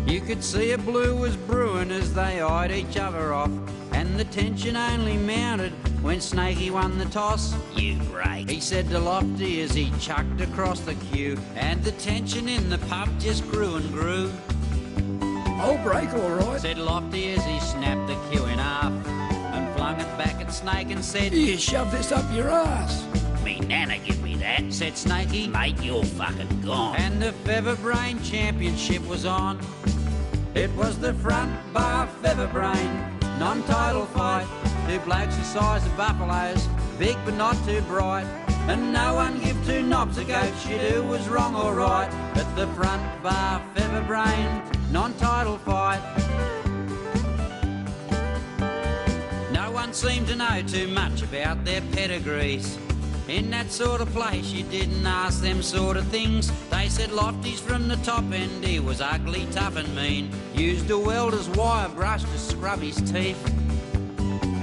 You could see a blue was brewing as they eyed each other off, and the tension only mounted when Snakey won the toss. You break, he said to Lofty as he chucked across the queue, and the tension in the pub just grew and grew. I'll break all right, said Lofty as he snapped the queue in half and flung it back at Snake and said, "You shove this up your ass." "Me nana give me that," said Snakey. "Mate, you're fucking gone." And the Featherbrain Championship was on. It was the front bar Featherbrain non-title fight. Two blokes the size of buffaloes, big but not too bright, and no one give two knobs a goat shit who was wrong or right. At the front bar Featherbrain non-title fight, no one seemed to know too much about their pedigrees. In that sort of place you didn't ask them sort of things. They said Lofty's from the top end, he was ugly, tough and mean, used a welder's wire brush to scrub his teeth.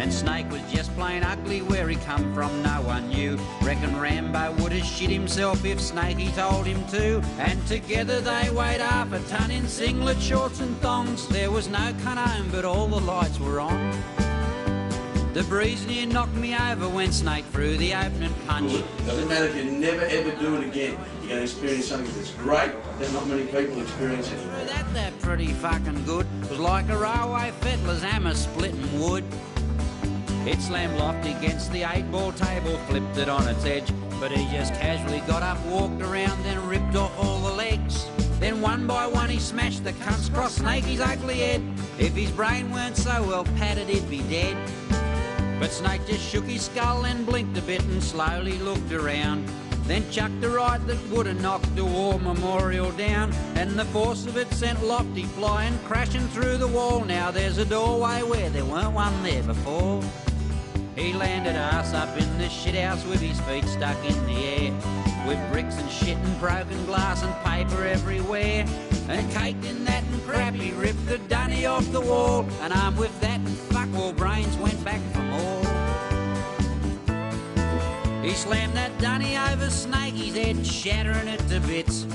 And Snake was just plain ugly, where he come from no one knew. Reckon Rambo would have shit himself if Snakey told him to. And together they weighed half a ton in singlet, shorts and thongs. There was no cunt home but all the lights were on. The breeze near knocked me over when Snake threw the opening punch. Good. Doesn't matter if you never ever do it again. You're going to experience something that's great that not many people experience it. That pretty fucking good. It was like a railway fettler's hammer splitting wood. It slammed Lofty against the 8-ball table, flipped it on its edge, but he just casually got up, walked around, then ripped off all the legs. Then one by one he smashed the cunts across Snakey's ugly head. If his brain weren't so well padded, he'd be dead. But Snake just shook his skull and blinked a bit and slowly looked around. Then chucked a right that would have knocked the war memorial down, and the force of it sent Lofty flying, crashing through the wall. Now there's a doorway where there weren't one there before. He landed ass up in the shithouse with his feet stuck in the air, with bricks and shit and broken glass and paper everywhere. And caked in that and crap, he ripped the dunny off the wall, and armed with that and fuck all brains went back for more. He slammed that dunny over Snakey's head, shattering it to bits,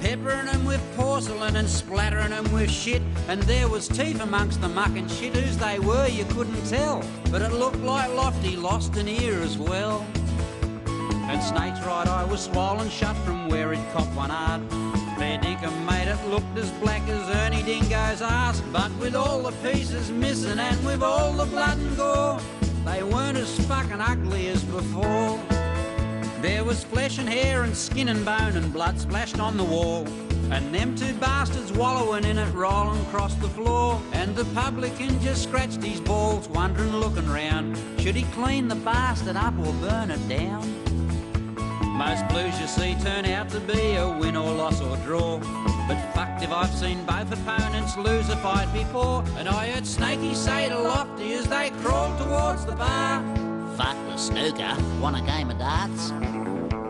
peppering him with porcelain and splattering him with shit. And there was teeth amongst the muck and shit. Whose they were you couldn't tell, but it looked like Lofty lost an ear as well. And Snake's right eye was swollen shut from where he'd copped one hard. Fair dinkum made it look as black as Ernie Dingo's arse, but with all the pieces missing and with all the blood and gore, they weren't as fucking ugly as before. There was flesh and hair and skin and bone and blood splashed on the wall, and them two bastards wallowing in it, rolling across the floor. And the publican just scratched his balls, wondering, looking round, should he clean the bastard up or burn it down? Most blues you see turn out to be a win or loss or draw, but fucked if I've seen both opponents lose a fight before. And I heard Snakey say to Lofty as they crawled towards the bar, "Fuck the snooker, want a game of darts?"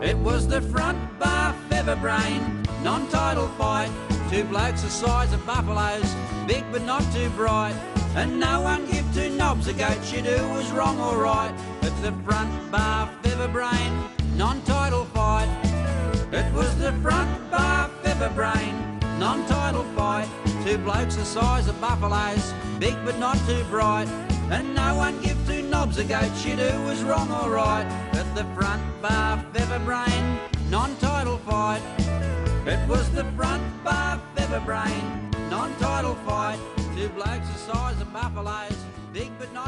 It was the front bar Featherbrain non-title fight. Two blokes the size of buffaloes, big but not too bright, and no one give two knobs a goat shit who was wrong or right. At the front bar Featherbrain non-title fight. It was the front bar Featherbrain non-title fight. Two blokes the size of buffaloes, big but not too bright, and no one give two knobs a goat shit who was wrong or right. At the front bar Featherbrain non-title fight. It was the front bar Featherbrain non-title fight. Two blokes the size of buffaloes, big but not